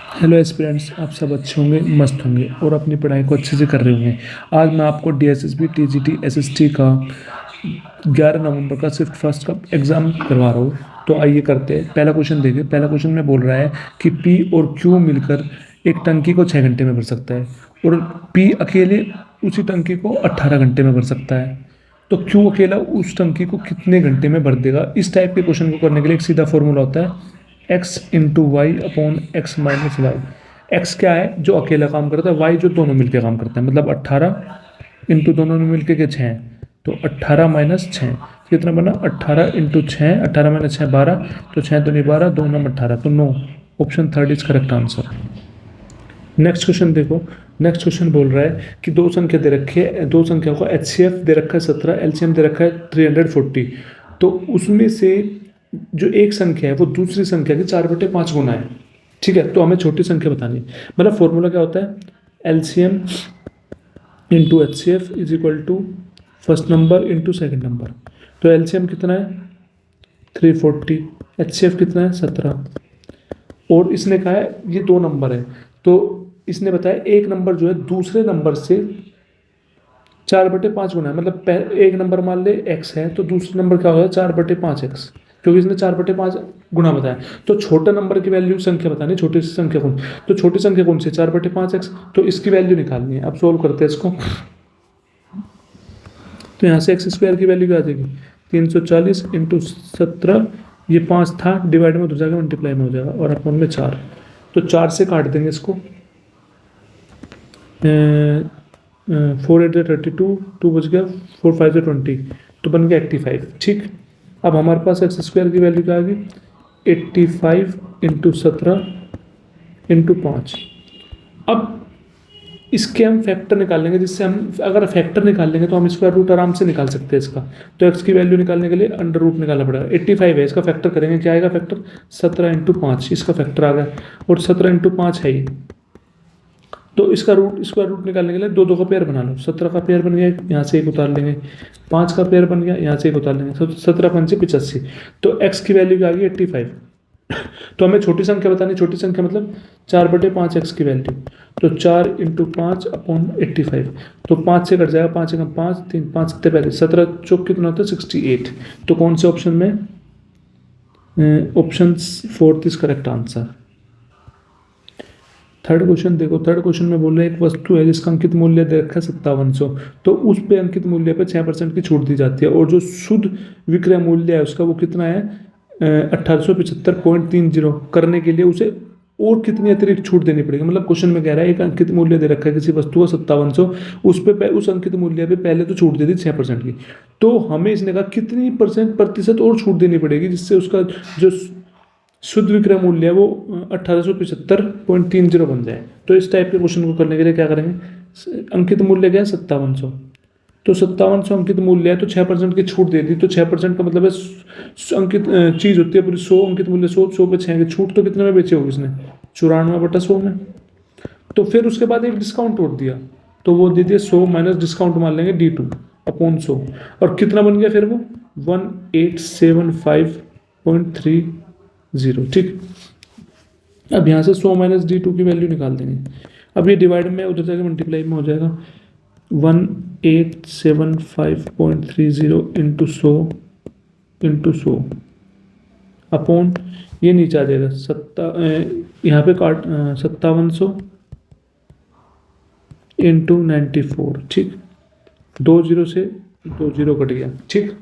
Hello aspirants, आप सब अच्छे होंगे, मस्त होंगे और अपनी पढ़ाई को अच्छे से कर रहे होंगे। आज मैं आपको डीएसएसबी टीजीटी एसएसटी का 11 नवंबर का शिफ्ट फर्स्ट का एग्ज़ाम करवा रहा हूँ। तो आइए करते हैं। पहला क्वेश्चन देखिए। पहला क्वेश्चन में बोल रहा है कि पी और क्यू मिलकर एक टंकी को 6 घंटे में भर सकता है और पी अकेले उसी टंकी को 18 घंटे में भर सकता है। तो क्यू अकेला उस टंकी को कितने घंटे में भर देगा? इस टाइप के क्वेश्चन को करने के लिए एक सीधा फॉर्मूला होता है x into y upon x minus y. X क्या है? जो अकेला काम करता है। वाई जो दोनों मिलकर काम करते हैं, मतलब 18 इंटू दोनों ने मिलकर के 6। तो 18 माइनस 6 कितना बना? 18 इंटू 6, 18 माइनस 6 12। तो 6 तो नहीं 12, 2 नंबर 18, तो 9। Option third is correct answer. Next question देखो। नेक्स्ट क्वेश्चन बोल रहा है कि दो संख्या दे रखी है, दो संख्या को एचसीएफ दे रखा है 17, एलसीएम दे रखा है 340। तो उसमें से जो एक संख्या है वो दूसरी संख्या के 4/5 गुना है। ठीक है, तो हमें छोटी संख्या बतानी है। मतलब फॉर्मूला क्या होता है? LCM into HCF is equal to first number into second number. तो एलसीएम कितना है? 340। एचसीएफ कितना है? 17। और इसने कहा है ये दो नंबर है, तो इसने बताया एक नंबर जो है दूसरे नंबर से 4/5 गुना है। मतलब एक नंबर मान ले एक्स है, तो दूसरा नंबर क्या होगा? 4/5 एक्स, क्योंकि इसने 4/5 गुना बताया। तो छोटे नंबर की वैल्यू संख्या बतानी, छोटी सी संख्या कौन? तो छोटी संख्या कौन सी? 4/5 एक्स। तो इसकी वैल्यू निकालनी है। अब सोल्व करते हैं इसको। तो यहाँ से एक्स स्क्वायर की वैल्यू क्या आ जाएगी? 340 इंटू 17। ये 5 था, डिवाइड में हो जाएगा, मल्टीप्लाई में हो जाएगा, और अपॉन में 4। तो 4 से काट देंगे इसको। 4 8 32, 2 बच गया, 4 5 20, तो बन गया 85। ठीक। अब हमारे पास एक्स स्क्वायर की वैल्यू क्या आ गई? 85 इंटू 17 इंटू 5। अब इसके हम फैक्टर निकाल लेंगे, जिससे हम अगर फैक्टर निकाल लेंगे तो हम स्क्वायर रूट आराम से निकाल सकते हैं इसका। तो एक्स की वैल्यू निकालने के लिए अंडर रूट निकालना पड़ेगा। 85 है, इसका फैक्टर करेंगे, क्या आएगा फैक्टर? 17 इंटू 5, इसका फैक्टर आ गया। और 17 इंटू 5 है ये, तो इसका रूट, स्क्वायर रूट निकालने के लिए दो दो का पेयर बना लो। 17 का पेयर बन गया, यहाँ से एक उतार लेंगे। 5 का पेयर बन गया, यहाँ से एक उतार लेंगे। 17 5 85। तो एक्स की वैल्यू क्या आ गई? 85। तो हमें छोटी संख्या बतानी। छोटी संख्या मतलब 4/5 एक्स की वैल्यू। तो 4 इंटू 5 अपॉन 85। तो 5 से कट जाएगा, 5 एकम 5, 3 5 सत्ते पहले 17 चौक कितना होता है? 68। तो कौन से ऑप्शन में? Option fourth is correct answer. Third question देखो। थर्ड क्वेश्चन में बोल रहे हैं एक वस्तु है जिसका अंकित मूल्य दे रखा है 5700। तो उस पे अंकित मूल्य पे 6% की छूट दी जाती है, और जो शुद्ध विक्रय मूल्य है उसका वो कितना है? 1875.30। करने के लिए उसे और कितनी अतिरिक्त छूट देनी पड़ेगी? मतलब क्वेश्चन में कह रहा है एक अंकित मूल्य दे रखा है किसी वस्तु का 5700, उस पे उस अंकित मूल्य पे पहले तो छूट दे दी 6% की। तो हमें इसने कहा कितनी प्रतिशत और छूट देनी पड़ेगी जिससे उसका जो शुद्ध विक्रय मूल्य है वो 1875.30 बन जाए। तो इस टाइप के क्वेश्चन को करने के लिए क्या करेंगे? अंकित मूल्य क्या है? 5700। तो 5700 अंकित मूल्य है, तो 6% की छूट दे दी। तो 6% का मतलब है अंकित चीज होती है पूरी 100, अंकित मूल्य 100 पे 6 की छूट, तो कितने में बेचे होगी इसने? 94/100 में। तो फिर उसके बाद एक डिस्काउंट और दिया, तो वो दे दिया 100 माइनस डिस्काउंट मान लेंगे D2 अपॉन 100। और कितना बन गया फिर वो? 1875.30। ठीक। अब यहाँ से 100 माइनस D2 की वैल्यू निकाल देंगे। अब ये डिवाइड में उधर जाके मल्टीप्लाई में हो जाएगा। 1875.30 इंटू 100 इंटू 100 अपॉन, ये नीचे आ जाएगा यहाँ पे काट 5700 इंटू 94। ठीक। 2 0 से 2 0 कट गया। ठीक।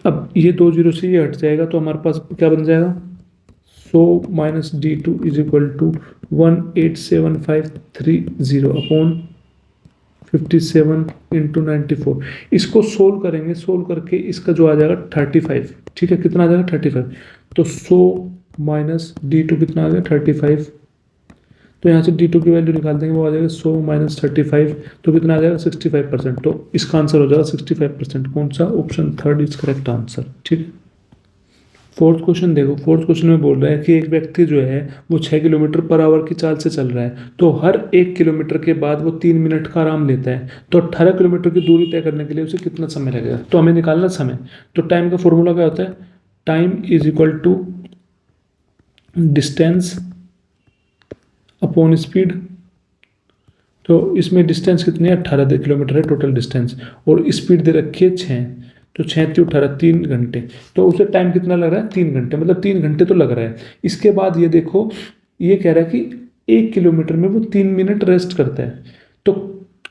अब ये 2 0 से ये हट जाएगा, तो हमारे पास क्या बन जाएगा? 100 minus D2 is equal to 187530 upon 57 into 94। इसको सोल्व करेंगे, सोल्व करके इसका जो आ जाएगा 35। ठीक है, कितना आ जाएगा? 35। तो 100 माइनस D2 कितना आ गया? 35। तो यहाँ से D2 की वैल्यू निकाल देंगे, वो आ जाएगा 100 माइनस 35, तो कितना आ जाएगा? 65%। तो इसका आंसर हो जाएगा 65%। कौन सा? Option third is correct answer. ठीक। फोर्थ क्वेश्चन देखो। फोर्थ क्वेश्चन में बोल रहा है कि एक व्यक्ति जो है वो 6 किलोमीटर पर आवर की चाल से चल रहा है, तो हर 1 किलोमीटर के बाद वो 3 मिनट का आराम लेता है। तो 18 किलोमीटर की दूरी तय करने के लिए उसे कितना समय लगेगा? तो हमें निकालना समय। तो टाइम का फॉर्मूला क्या होता है? Time is equal to distance upon speed. तो इसमें डिस्टेंस कितनी है, 18 किलोमीटर है टोटल डिस्टेंस, और स्पीड दे रखी है 6। तो 6×18 3 घंटे। तो उसे टाइम कितना लग रहा है, 3 घंटे, मतलब 3 घंटे तो लग रहा है। इसके बाद ये देखो, ये कह रहा है कि 1 किलोमीटर में वो 3 मिनट रेस्ट करता है। तो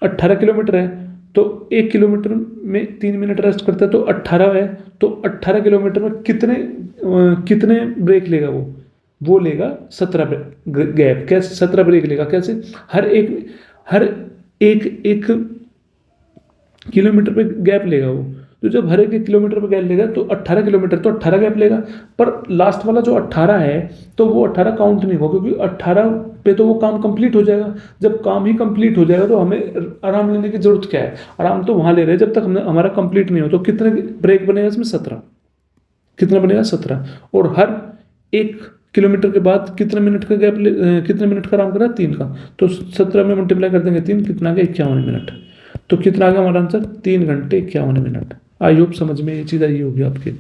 18 किलोमीटर है, तो 1 किलोमीटर में 3 मिनट रेस्ट करता है, तो 18 है। तो 18 किलोमीटर में कितने ब्रेक लेगा वो लेगा 17 गैप। कैसे 17 ब्रेक लेगा, कैसे, हर एक किलोमीटर पे गैप लेगा वो। तो जब हर एक किलोमीटर पे गैप लेगा तो 18 किलोमीटर, तो 18 गैप लेगा। पर लास्ट वाला जो 18 है, तो वो 18 काउंट नहीं होगा, क्योंकि 18 पे तो वो काम कंप्लीट हो जाएगा। जब काम ही कंप्लीट हो जाएगा तो हमें आराम लेने की जरूरत क्या है, आराम तो वहां ले रहे हैं जब तक हमारा कंप्लीट नहीं हो। तो कितने ब्रेक बनेगा इसमें, 17। कितना बनेगा, 17। और हर 1 किलोमीटर के बाद कितने मिनट का गैप कितने मिनट का आराम करा, 3 का। तो 17 में मल्टीप्लाई कर देंगे 3, कितना आ गया, 51 मिनट। तो कितना आ गया हमारा आंसर, 3 घंटे 51 मिनट। आई होप समझ में ये चीज आई होगी आपके।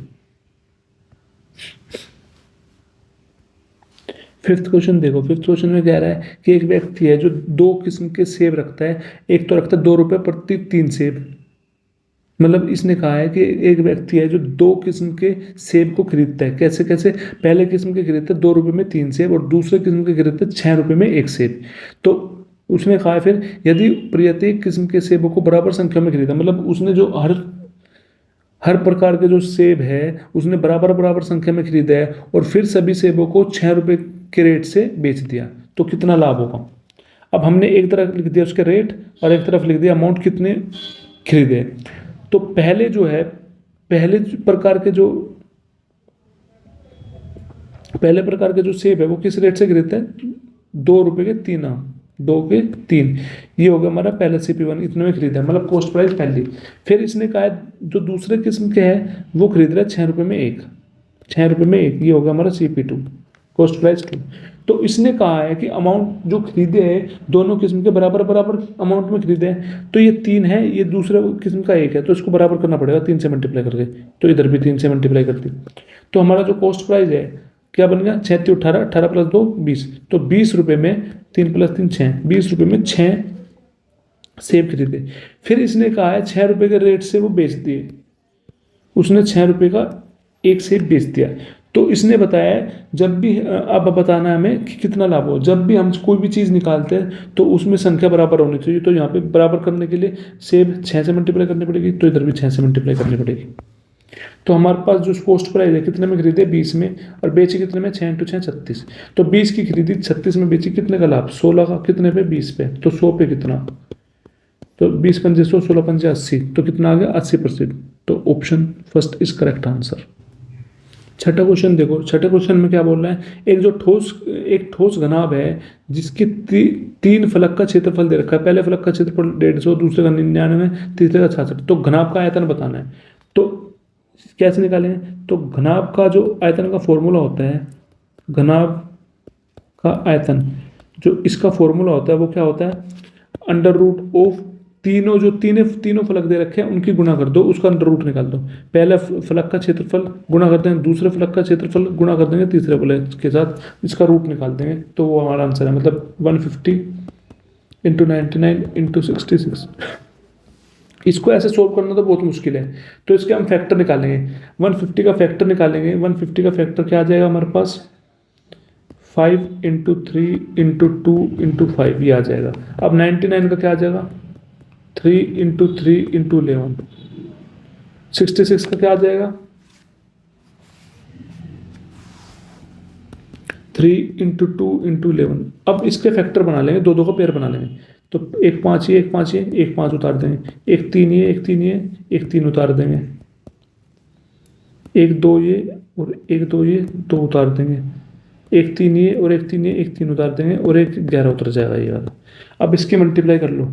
फिफ्थ क्वेश्चन देखो, फिफ्थ क्वेश्चन में कह रहा है कि एक व्यक्ति है जो 2 किस्म के सेब रखता है। एक तो रखता है 2 रुपये प्रति 3 सेब। मतलब इसने कहा है कि एक व्यक्ति है जो 2 किस्म के सेब को खरीदता है। कैसे कैसे, पहले किस्म के खरीदता है 2 रुपये में 3 सेब, और दूसरे किस्म के खरीदता है 6 रुपये में 1 सेब। तो उसने कहा है फिर, यदि प्रत्येक किस्म के सेबों को बराबर संख्या में खरीदा, मतलब उसने जो हर प्रकार के जो सेब है उसने बराबर बराबर संख्या में खरीदा है, और फिर सभी सेबों को 6 रुपये के रेट से बेच दिया, तो कितना लाभ होगा। अब हमने एक तरफ लिख दिया उसके रेट, और एक तरफ लिख दिया अमाउंट कितने खरीदे। तो पहले प्रकार के जो सेब है वो किस रेट से खरीदते हैं, 2 रुपये के 3 आम, 2 के 3। ये हो गया हमारा पहला CP1, इतने में खरीदा है, मतलब कॉस्ट प्राइस पहली। फिर इसने कहा है जो दूसरे किस्म के हैं वो खरीद रहा है 6 रुपये में 1, 6 रुपये में 1, ये होगा हमारा CP2, कॉस्ट प्राइस 2। तो इसने कहा है कि अमाउंट जो खरीदे हैं दोनों किस्म के बराबर बराबर अमाउंट में खरीदे हैं। तो ये 3 है, ये दूसरे किस्म का 1 है, तो इसको बराबर करना पड़ेगा 3 से मल्टीप्लाई करके। तो इधर भी 3 से मल्टीप्लाई कर दी। तो हमारा जो कॉस्ट प्राइस है क्या बन गया, 6 × 18, 18 + 2 20। तो 20 रुपये में 3 + 3 6, 20 रुपये में 6 सेब खरीदे। फिर इसने कहा है 6 रुपये के रेट से वो बेच दिए, उसने 6 रुपये का 1 सेब बेच दिया। तो इसने बताया जब भी, अब बताना है हमें कि कितना लाभ हो। जब भी हम कोई भी चीज़ निकालते हैं तो उसमें संख्या बराबर होनी चाहिए। तो यहाँ पे बराबर करने के लिए सेब 6 से मल्टीप्लाई करनी पड़ेगी, तो इधर भी 6 से मल्टीप्लाई करनी पड़ेगी। तो हमारे पास जो कॉस्ट प्राइस है कितने में खरीदे, 20 में, और बेची कितने में, 6 × 6 36। तो 20 की खरीदी 36 में बेची, कितने का लाभ, 16 का, कितने पे, 20 पे। तो 100 पे कितना, तो 20 × 5 100, 16 × 5 80, तो कितना आ गया 80%। तो option first is correct answer. छठा क्वेश्चन देखो, छठे क्वेश्चन में क्या बोल रहा है, एक ठोस घनाभ है जिसकी 3 फलक का क्षेत्रफल दे रखा है। पहले फलक का क्षेत्रफल 150, दूसरे का 99, तीसरे का 66। तो घनाभ का आयतन बताना है। तो कैसे निकालेंगे, तो घनाभ का जो आयतन का फॉर्मूला होता है, घनाभ का आयतन जो इसका फॉर्मूला होता है वो क्या होता है, √ऑफ तीनों फलक दे रखे हैं उनकी गुणा कर दो, उसका √ निकाल दो। पहले फलक का क्षेत्रफल गुणा कर देंगे, दूसरे फलक का क्षेत्रफल गुणा कर देंगे तीसरे फलक के साथ, इसका रूट निकाल देंगे, तो वो हमारा आंसर है। मतलब 150 × 99 × 66। इसको ऐसे सोल्व करना तो बहुत मुश्किल है, तो इसके हम फैक्टर निकालेंगे। 150 का फैक्टर निकालेंगे। 150 का फैक्टर क्या आ जाएगा हमारे पास, 5 × 3 × 2 × 5, ये आ जाएगा। अब 99 का क्या आ जाएगा, 3 × 3 × 11। 66 का क्या आ जाएगा, 3 × 2 × 11। अब इसके फैक्टर बना लेंगे, दो का पेयर बना लेंगे। तो 1 5 ये, 1 5 ये, 1 5 उतार देंगे, 1 3 ये, 1 3 ये, 1 3 उतार देंगे, 1 2 ये और 1 2 ये, 2 उतार देंगे, 1 3 ये और 1 3 ये, 1 3 उतार देंगे, और 1 11 उतर जाएगा ये वाला। अब इसकी मल्टीप्लाई कर लो,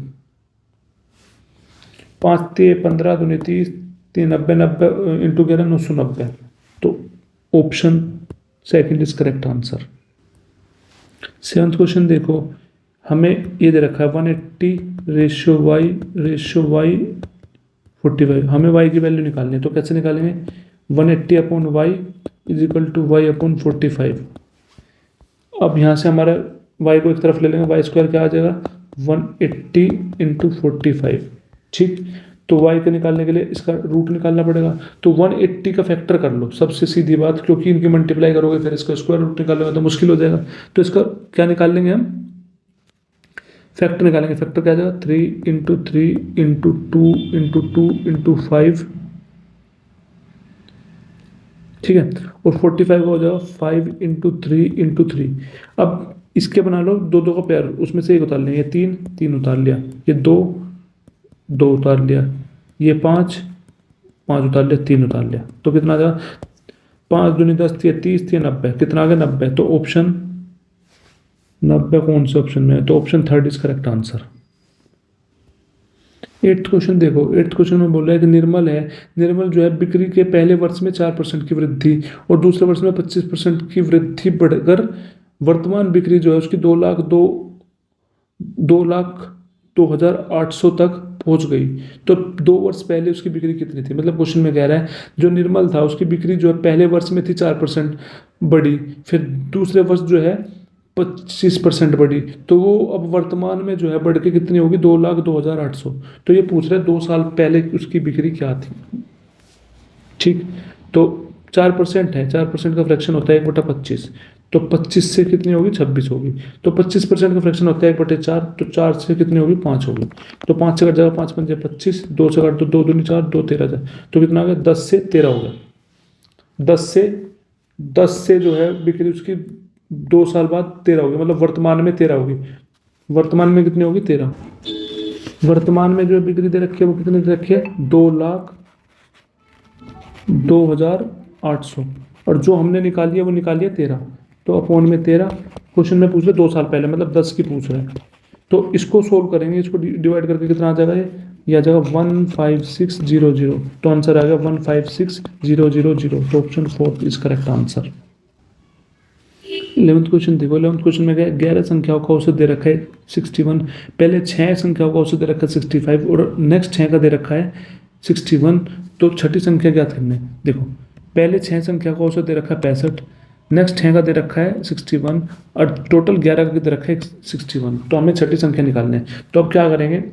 5 3 15 दूनी 30, 3 90 90 × 11 990। तो option second is correct answer. 7th question देखो, हमें ये दे रखा है 180/y 45। हमें y की वैल्यू निकालनी है, तो कैसे निकालेंगे, 180/y = y/45। अब यहाँ से हमारा y को एक तरफ ले लेंगे, वाई स्क्वायर क्या आ जाएगा 180 इंटू 45। ठीक, तो y को निकालने के लिए इसका रूट निकालना पड़ेगा, तो 180 का फैक्टर कर लो, सबसे सीधी बात, क्योंकि इनकी मल्टीप्लाई करोगे फिर इसका स्क्वायर रूट निकालोगे तो मुश्किल हो जाएगा। तो इसका क्या निकाल लेंगे हम, फैक्टर निकालेंगे। फैक्टर क्या आ जाएगा 3 इंटू 3 इंटू 2 इंटू 2 इंटू 5, ठीक है, और 45 हो जाएगा 5 इंटू 3 इंटू 3। अब इसके बना लो दो दो का पेयर, उसमें से एक उतार लें, ये 3 3 उतार लिया, ये 2 2 उतार लिया, ये 5 5 उतार लिया, 3 उतार लिया, तो कितना आ जाएगा 5 दूनी 10 थी 30 थी 90, कितना आ गया 90। तो ऑप्शन 90 कौन से ऑप्शन में है, तो option third is correct answer. Eighth question देखो, एट्थ क्वेश्चन में बोल रहा है कि निर्मल है, निर्मल जो है बिक्री के पहले वर्ष में 4% की वृद्धि और दूसरे वर्ष में 25% की वृद्धि बढ़कर वर्तमान बिक्री जो है उसकी 2,02,800 तक पहुंच गई। तो 2 वर्ष पहले उसकी बिक्री कितनी थी, मतलब क्वेश्चन में कह रहा है जो निर्मल था उसकी बिक्री जो है पहले वर्ष में थी 4% बढ़ी, फिर दूसरे वर्ष जो है 25% बढ़ी, तो वो अब वर्तमान में जो है बढ़ के कितनी होगी 2,02,800। तो ये पूछ रहे हैं 2 साल पहले उसकी बिक्री क्या थी। ठीक, तो 4% है, 4% का फ्रैक्शन होता है 1/25, तो 25 से कितनी होगी 26 होगी, तो 25% का फ्रैक्शन होता है 1/4, तो 4 से कितनी होगी 5 होगी, तो 5 से कट जाएगा 5 पंजे 25, 2 से कट तो 2 दूनी 4, 2 13 जाए, तो कितना आ गया 10 से 13 हो गया। 10 से जो है बिक्री उसकी 2 साल बाद 13 होगी, मतलब वर्तमान में 13 होगी, वर्तमान में कितनी होगी 13। वर्तमान में जो बिक्री दे रखी है वो कितनी दे रखी है 2,02,800, और जो हमने निकाली है वो निकाली है 13, तो अपॉन में 13। क्वेश्चन में पूछ रहे 2 साल पहले, मतलब 10 की पूछ रहे हैं, तो इसको सोल्व करेंगे, इसको डिवाइड करके कितना आ जाएगा, ये आ जाएगा 15600, तो आंसर आ गया 156,000, तो option 4 is correct answer. 11th question देखो, 11th क्वेश्चन में 11 संख्याओं का औसत दे रखा है 61, पहले 6 संख्याओं का औसत दे रखा है 65 और नेक्स्ट 6 का दे रखा है 61, तो छठी संख्या ज्ञात करनी है। देखो पहले 6 संख्या का औसत दे रखा है 65, नेक्स्ट 6 का दे रखा है 61 और टोटल 11 का दे रखा है 61, तो हमें छठी संख्या निकालनी है। तो अब क्या करेंगे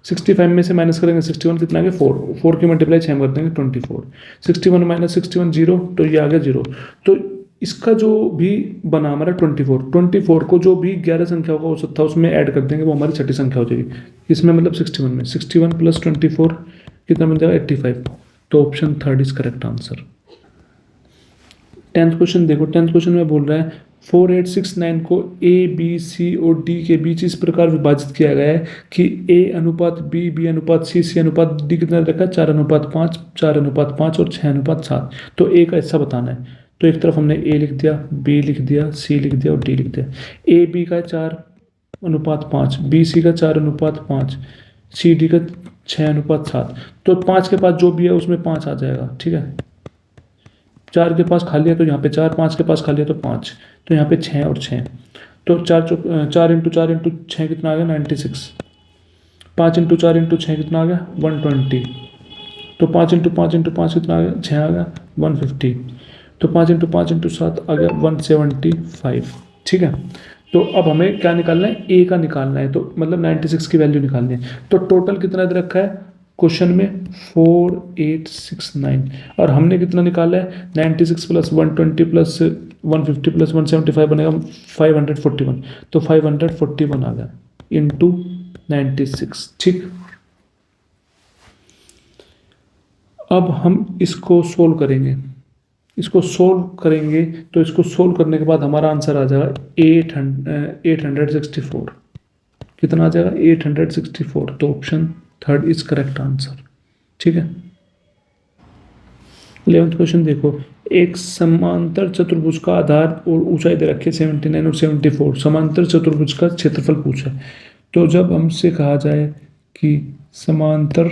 65 में से माइनस करेंगे 61, कितना आ गया 4 की मल्टीप्लाई 6 कर देंगे 24, 61 माइनस 61 0, तो ये आ गया 0। तो इसका जो भी बना हमारा 24 को जो भी 11 संख्याओं का औसत था उसमें ऐड कर देंगे, वो हमारी छठी संख्या हो जाएगी। इसमें मतलब 61 में 61 प्लस 24 कितना बन जाएगा 85, तो option third is correct answer. 10th question देखो, 10th क्वेश्चन में बोल रहा है 4869 को ए बी सी और डी के बीच इस प्रकार विभाजित किया गया है कि ए अनुपात बी, बी अनुपात सी, सी अनुपात डी कितना रखा है 4:5, 4:5 और 6:7। तो ए का हिस्सा बताना है, तो एक तरफ हमने ए लिख दिया, बी लिख दिया, सी लिख दिया और डी लिख दिया। ए बी का 4:5, बी सी का 4:5, सी डी का 6:7, तो 5 के पास जो भी है उसमें 5 आ जाएगा, ठीक है। 4 के पास खाली है तो यहाँ पे 4, 5 के पास खाली है तो 5, तो यहाँ पे 6 और 6, तो 4 इंटू 4 इंटू 6 कितना आ गया 96, 5 इंटू 4 इंटू 6 कितना आ गया 120, तो 5 इंटू 5 इंटू 5 कितना आ गया 6 आ गया 150, तो 5 इंटू 5 इंटू 7 आ गया 175, ठीक है। तो अब हमें क्या निकालना है, ए का निकालना है, तो मतलब 96 की वैल्यू निकालनी है। तो टोटल कितना दे रखा है क्वेश्चन में 4869, और हमने कितना निकाला है 96 प्लस 120 प्लस 150 प्लस 175 बनेगा 541, तो 541 आ गया इंटू 96, ठीक। अब हम इसको सोल्व करेंगे, तो इसको सोल्व करने के बाद हमारा आंसर आ जाएगा 864, कितना आ जाएगा 864, तो option third is correct answer, ठीक है। 11th क्वेश्चन देखो, एक समांतर चतुर्भुज का आधार और ऊंचाई दे रखी है 79 और 74, समांतर चतुर्भुज का क्षेत्रफल पूछा है। तो जब हमसे कहा जाए कि समांतर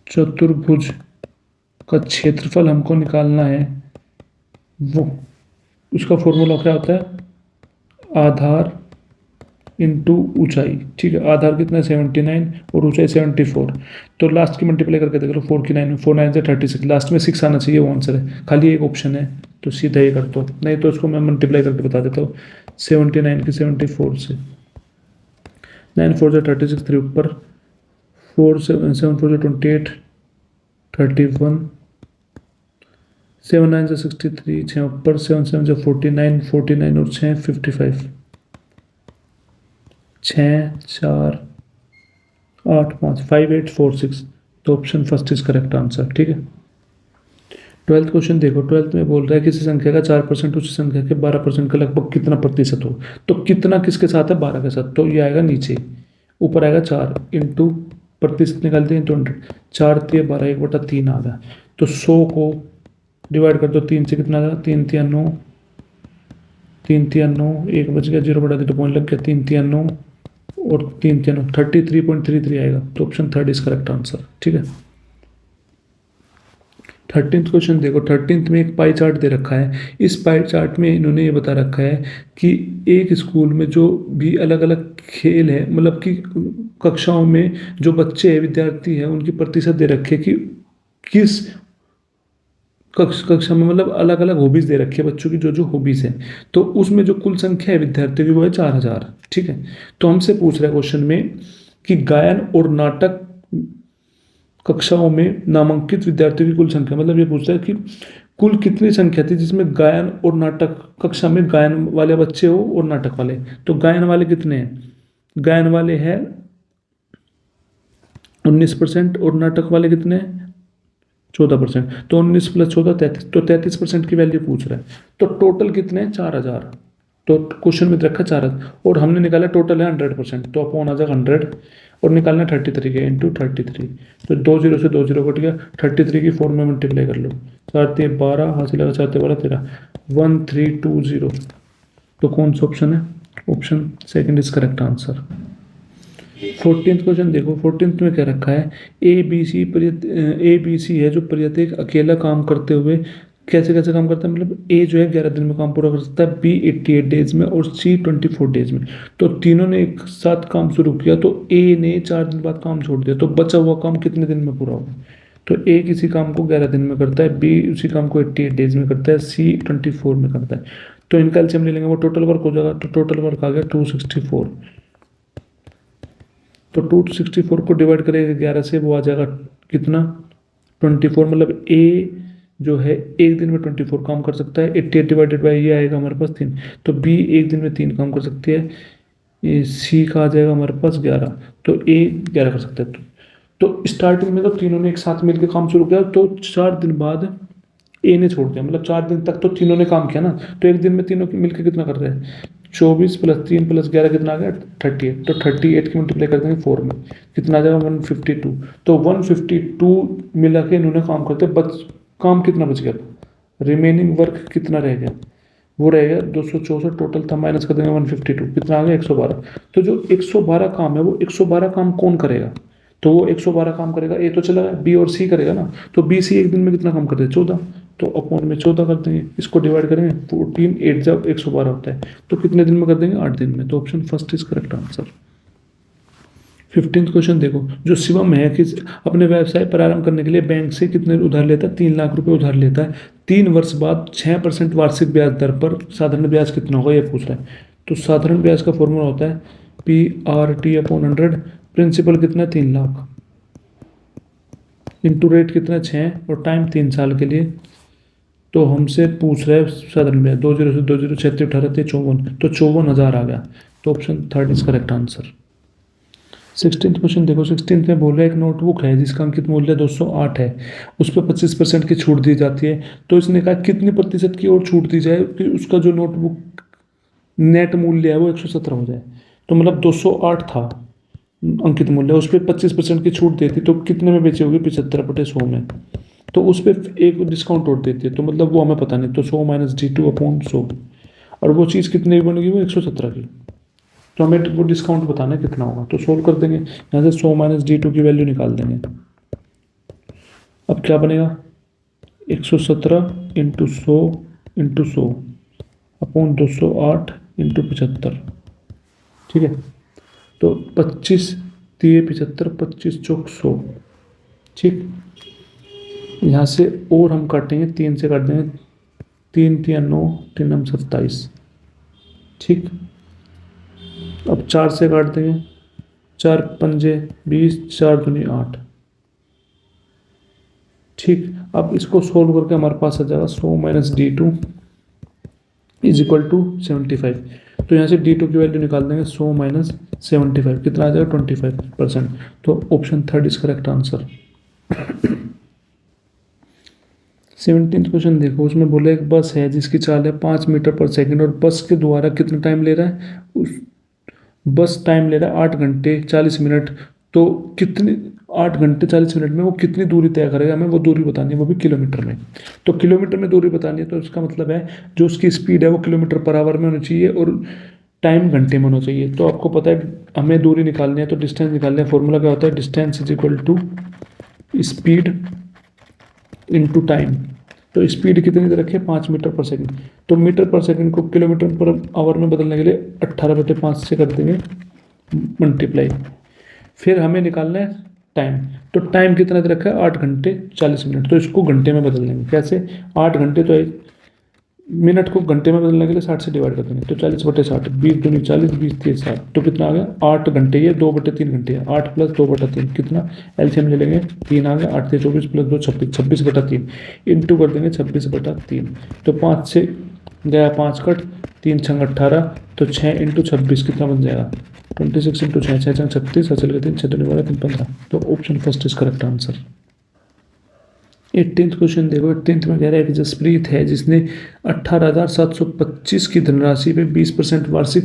चतुर्भुज का क्षेत्रफल हमको निकालना है, वो उसका फॉर्मूला क्या होता है, आधार इंटू ऊंचाई, ठीक है। आधार कितना है 79 और ऊंचाई 74। तो लास्ट की मल्टीप्लाई करके देख लो, 4 की 9 4 9 से 36, लास्ट में 6 आना चाहिए, वो आंसर है। खाली एक ऑप्शन है तो सीधा ये कर दो, नहीं तो उसको मैं मल्टीप्लाई करके बता देता हूँ। 79 की 74 से 9 4 से 36 3 ऊपर, 4 7 7 4 से 28 31, 7 9 से 63 6 ऊपर, 7 7 से 49 49 और 6 55, 6 4 8 5 5 8 4 6। तो option first is correct answer, ठीक है। 12th क्वेश्चन देखो, 12th में बोल रहा है किसी संख्या का 4% उसी संख्या के 12% का लगभग कितना प्रतिशत हो। तो कितना किसके साथ है, 12 के साथ, तो ये आएगा नीचे, ऊपर आएगा 4 इंटू प्रतिशत निकालते हैं तो 100, 4 3 12 1/3 आ गया। तो 100 को डिवाइड कर दो 3 से, कितना आएगा 3 3 9, 3 3 9, 1 बच गया, 0 बढ़ा दे तो पॉइंट लग गया, 3 3 9 और 3 3 33.33 आएगा। तो option third is correct answer, ठीक है। 13th क्वेश्चन देखो, 13th में एक पाई चार्ट दे रखा है। इस पाई चार्ट में इन्होंने ये बता रखा है कि एक स्कूल में जो भी अलग अलग खेल है, मतलब कि कक्षाओं में जो बच्चे हैं, विद्यार्थी हैं, उनकी प्रतिशत दे रखे कि किस कक्षा में, मतलब अलग अलग हॉबीज दे रखी है बच्चों की, जो जो हॉबीज है। तो उसमें जो कुल संख्या है विद्यार्थियों की वो है 4000, ठीक है। तो हमसे पूछ रहा है क्वेश्चन में कि गायन और नाटक कक्षाओं में नामांकित विद्यार्थियों की कुल संख्या, मतलब ये पूछता है कि कुल कितनी संख्या थी जिसमें गायन और नाटक कक्षा में गायन वाले बच्चे हो और नाटक वाले। तो गायन वाले कितने हैं, गायन वाले हैं 19% और नाटक वाले कितने हैं 14%। तो 19 प्लस 14 33, तो 33% की वैल्यू पूछ रहा है। तो टोटल कितने हैं 4000। तो क्वेश्चन में रखा 4000 और हमने निकाला टोटल है 100%, तो अपॉन आ जाएगा 100 और निकालना 33 के इंटू 33। तो 2 0 से 2 0 कट गया, 33 की 4 में मल्टीप्लाई कर लो, 4 3 12 हासिल लगा, 4 12 13, 1320। तो कौन सा ऑप्शन है, option second is correct answer. 14th question देखो, 14th में क्या रखा है, ए बी सी है जो प्रत्येक अकेला काम करते हुए कैसे कैसे काम करता है, मतलब ए जो है 11 दिन में काम पूरा कर सकता है, बी 88 डेज में और सी 24 डेज में। तो तीनों ने एक साथ काम शुरू किया, तो ए ने 4 दिन बाद काम छोड़ दिया, तो बचा हुआ काम कितने दिन में पूरा होगा। तो ए किसी काम को 11 दिन में करता है, बी उसी काम को 88 डेज में करता है, सी 24 में करता है। तो इनका एलसीएम ले लेंगे, वो टोटल वर्क हो जाएगा। तो टोटल वर्क आ गया 264। तो 264 को डिवाइड करेंगे 11 से, वो आ जाएगा कितना 24, मतलब ए जो है एक दिन में 24 काम कर सकता है। 88 डिवाइडेड बाई ये आएगा हमारे पास 3, तो बी एक दिन में 3 काम कर सकती है। ये सी का आ जाएगा हमारे पास 11, तो ए 11 कर सकता है। तो स्टार्टिंग में तो तीनों ने एक साथ मिलकर काम शुरू किया, तो 4 दिन बाद ए ने छोड़ दिया, मतलब 4 दिन तक तो तीनों ने काम किया ना। तो एक दिन में तीनों मिलकर कितना कर रहे हैं, 24 प्लस 3 प्लस 11 कितना आ गया 38। तो 38 की मल्टीप्लाई कर देंगे 4 में, कितना आ जाएगा 152। तो 152 मिला के इन्होंने काम करते, काम कितना बच गया, रिमेनिंग वर्क कितना रह गया, वो रहेगा 264 टोटल था, माइनस कर देंगे 152, कितना आ गया 112। तो जो 112 काम है वो 112 काम कौन करेगा, तो वो 112 काम करेगा, ए तो चला गया, बी और सी करेगा ना। तो बी सी एक दिन में कितना काम करते हैं 14, तो अपॉन में 14 कर देंगे, इसको डिवाइड करेंगे 14 8 जब 112 होता है, तो कितने दिन में कर देंगे 8 दिन में। तो option first is correct answer. 15th question देखो, जो शिवम है कि अपने व्यवसाय प्रारंभ करने के लिए बैंक से कितने उधार लेता है, 3 लाख रुपए उधार लेता है। 3 वर्ष बाद 6% वार्षिक ब्याज दर पर साधारण ब्याज कितना होगा ये पूछ रहा है। तो साधारण ब्याज का फॉर्मूला होता है PRT/100, प्रिंसिपल कितना है 3 लाख, इंटू रेट कितना है 6 और टाइम 3 साल के लिए। तो हमसे पूछ रहा है साधारण ब्याज, 2 0 से 2 0 36 18 54, तो 54,000 आ गया। तो option third is correct answer. 16th question देखो, 16th में बोल रहा है एक नोटबुक है जिसका अंकित मूल्य 208 है, उस पर 25% की छूट दी जाती है। तो इसने कहा कितनी प्रतिशत की और छूट दी जाए कि उसका जो नोटबुक नेट मूल्य है वो 117 हो जाए। तो मतलब 208 था अंकित मूल्य, उस पर 25% की छूट देती, तो कितने में बेची होगी 75/100 में। तो उस पर एक डिस्काउंट और देती है, तो मतलब वो हमें पता नहीं, तो 100 माइनस D2/100, और वो चीज़ कितने की बनेगी वो 117 की। तो हमें वो डिस्काउंट बताना है कितना होगा, तो सोल्व कर देंगे, यहाँ से 100 माइनस D2 की वैल्यू निकाल देंगे। अब क्या बनेगा 117 इंटू 100 अपॉन 208 इंटू 75, ठीक है। तो 25 3 75, 25 चौक 100, ठीक। यहाँ से और हम काटेंगे, 3 से काट देंगे, 3 3 9, 3 हम 27, ठीक। अब 4 से काट देंगे, 4 पंजे 20, 4 दूनी 8, ठीक। अब इसको सोल्व करके हमारे पास आ जाएगा 100 minus D2 is equal to 75। तो यहाँ से D2 की वैल्यू निकाल देंगे, 100 माइनस 75 कितना आ जाएगा 25%। तो option third is correct answer. 17th question देखो, उसमें बोले एक बस है जिसकी चाल है 5 मीटर पर सेकंड और बस के द्वारा कितना टाइम ले रहा है, उस बस टाइम ले रहा है 8 घंटे 40 मिनट। तो कितनी 8 घंटे 40 मिनट में वो कितनी दूरी तय करेगा, हमें वो दूरी बतानी है, वो भी किलोमीटर में। तो किलोमीटर में दूरी बतानी है, तो इसका मतलब है जो उसकी स्पीड है वो किलोमीटर पर आवर में होनी चाहिए और टाइम घंटे में होना चाहिए। तो आपको पता है हमें दूरी निकालनी है, तो डिस्टेंस निकालने है। फॉर्मूला क्या होता है, distance is equal to speed into time. तो स्पीड कितनी दे रखी है 5 मीटर पर सेकंड, तो मीटर पर सेकंड को किलोमीटर पर आवर में बदलने के लिए 18/5 से कर देंगे मल्टीप्लाई। फिर हमें निकालना है टाइम, तो टाइम कितना दे रखा है 8 घंटे 40 मिनट, तो इसको घंटे में बदल देंगे। कैसे, 8 घंटे तो मिनट को घंटे में बदलने के लिए 60 से डिवाइड कर देंगे, तो 40/60, 20 दूनी 40, 20 30 60, तो कितना आ गया 8 घंटे, ये 2/3 घंटे है, 8 प्लस 2/3 कितना, एलसीएम ले लेंगे 3 आ गया, 8 से 24 प्लस 2 26, 26/3 इंटू कर देंगे 26/3। तो 5 से गया 5 कट, 3 छंग 18, तो 6 इंटू 26 कितना बन जाएगा 26 इंटू 6, 6 छंग 36, अचल के 3, 6 दूनी 12, 3 15। तो option first is correct answer. 18th question देखो, 18th में कह रहा है कि जसप्रीत है जिसने 18,725 की धनराशि पे 20% वार्षिक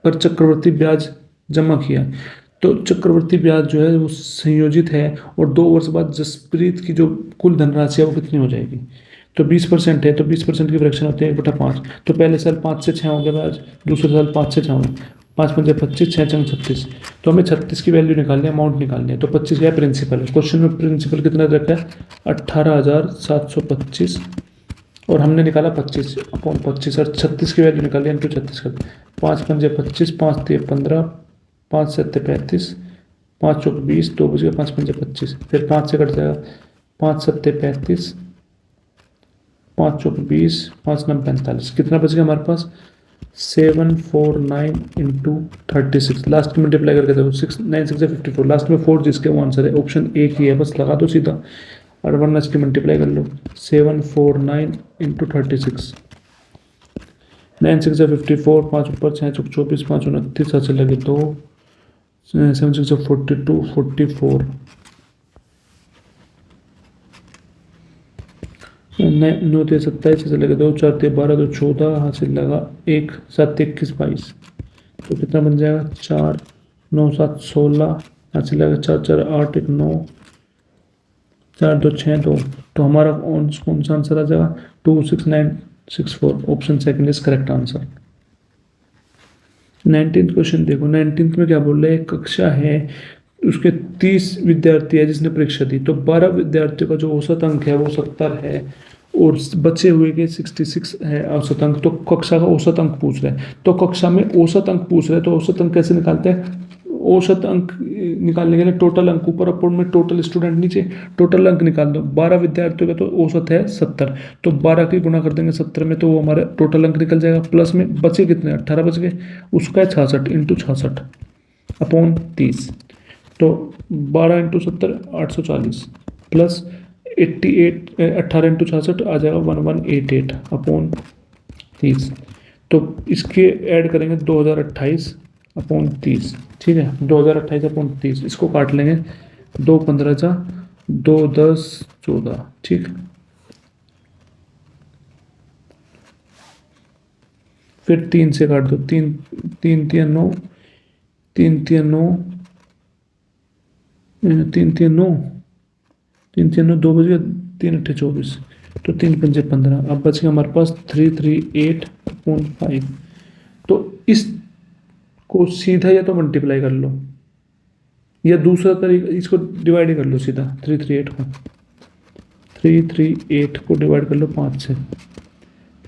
पर चक्रवृद्धि ब्याज जमा किया। तो चक्रवृद्धि ब्याज जो है वो संयोजित है और 2 वर्ष बाद जसप्रीत की जो कुल धनराशि है वो कितनी हो जाएगी। तो 20% है, तो 20% की फ्रैक्शन होती है 1/5। तो पहले साल 5 से 6 हो गया ब्याज, दूसरे साल 5 से 6 हो, 5 पंजे 25, 6 छंग 36। तो हमें 36 की वैल्यू निकालनी है, अमाउंट निकालनी है। तो 25 क्या है, प्रिंसिपल है। क्वेश्चन में प्रिंसिपल कितना रखा है 18,725 और हमने निकाला 25/25 और 36 की वैल्यू निकाली इंटू 36 कर, 5 पंजे 25, 5 3 15, 5 7 35, 5 चौक 20, 2 बज गए, 5 पंजे 25, फिर 5 से कट जाएगा, 5 7 35, 5 चौक 20, 5 9 45, कितना बच गया हमारे पास 749 इंटू 36। लास्ट में मल्टीप्लाई करके देखो, 6 9 6 54, लास्ट में 4 जिसके वो आंसर है, ऑप्शन ए की है, बस लगा दो सीधा और वरना इसकी मल्टीप्लाई कर लो। 749 इंटू 36, 9 6 54, 5 ऊपर 6 चौक 24, 5 29, अच्छा लगे 2, 7 6 42, 44, 9 3 27, ऐसे लगे 2, 4 3 12, 2 14, हासिल लगा 1, 7 21 22, तो कितना बन जाएगा 4 9 7 16, हासिल लगा 4 4 8 1 9, 4 2 6 2। तो हमारा कौन सा आंसर आ जाएगा 26964, option second is correct answer. 19th question देखो, 19th में क्या बोल रहे हैं, कक्षा है उसके 30 विद्यार्थी है जिसने परीक्षा दी, तो 12 विद्यार्थियों का जो औसत अंक है वो 70 है और बचे हुए के 66 है औसत अंक। तो कक्षा का औसत अंक पूछ रहे हैं, तो कक्षा में औसत अंक पूछ रहे हैं, तो औसत अंक कैसे निकालते हैं, औसत अंक निकालने के लिए टोटल अंक ऊपर, अपर में टोटल स्टूडेंट नीचे, टोटल अंक निकाल दो। 12 विद्यार्थियों का तो औसत है 70, तो 12 की गुणा कर देंगे 70 में, तो वो हमारा टोटल अंक निकल जाएगा। प्लस में बचे कितने 18 बच गए, उसका है 66 इंटू 66 अपॉन 30, तो 12 इंटू 70 840 प्लस 88, 18 इंटू 66 आ जाएगा 1188 अपॉन 30। तो इसके ऐड करेंगे 2028 अपॉन 30, ठीक है 2028 अपॉन 30, इसको काट लेंगे 2 15 जा 2 10 14, ठीक। फिर 3 से काट दो, 3 3 3 9, 3 3 9, 3 3 9, 3 3 9, 2 बज गया, 3 8 24, तो 3 पंजे 15। अब बच गया हमारे पास 338.5। तो इस को सीधा या तो मल्टीप्लाई कर लो या दूसरा तरीका इसको डिवाइड ही कर लो सीधा, 338 को डिवाइड कर लो 5 से,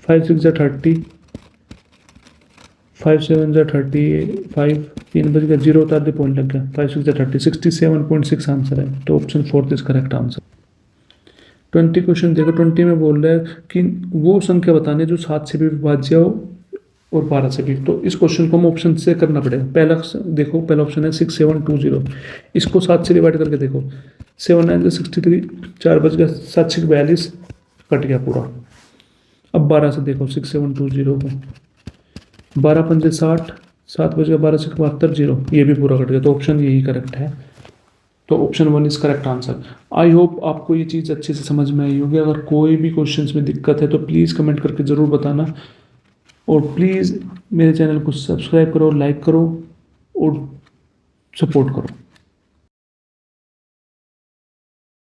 5 6 30, 5 7 जा 35, 3 बज गया, 0 उतार दे, पॉइंट लग गया, 5 6 जा 30, 67.6 आंसर है। तो option 4 is correct answer. 20 question देखो, 20 में बोल रहा है कि वो संख्या बताने जो 7 से भी विभाज्य हो और 12 से भी। तो इस क्वेश्चन को हम ऑप्शन से करना पड़ेगा। देखो पहला ऑप्शन है 6720, इसको 7 से डिवाइड करके देखो, 7 9 63, 4 बज गया, 7 6 42, कट गया पूरा। अब 12 से देखो 6720 को, 12 पंजे 60, 7 बज गया, 12 से 72, 0, ये भी पूरा कट गया। तो ऑप्शन यही करेक्ट है। तो option 1 is correct answer. I hope आपको ये चीज़ अच्छे से समझ में आई होगी। अगर कोई भी क्वेश्चंस में दिक्कत है तो प्लीज़ कमेंट करके ज़रूर बताना, और प्लीज़ मेरे चैनल को सब्सक्राइब करो, लाइक करो और सपोर्ट करो।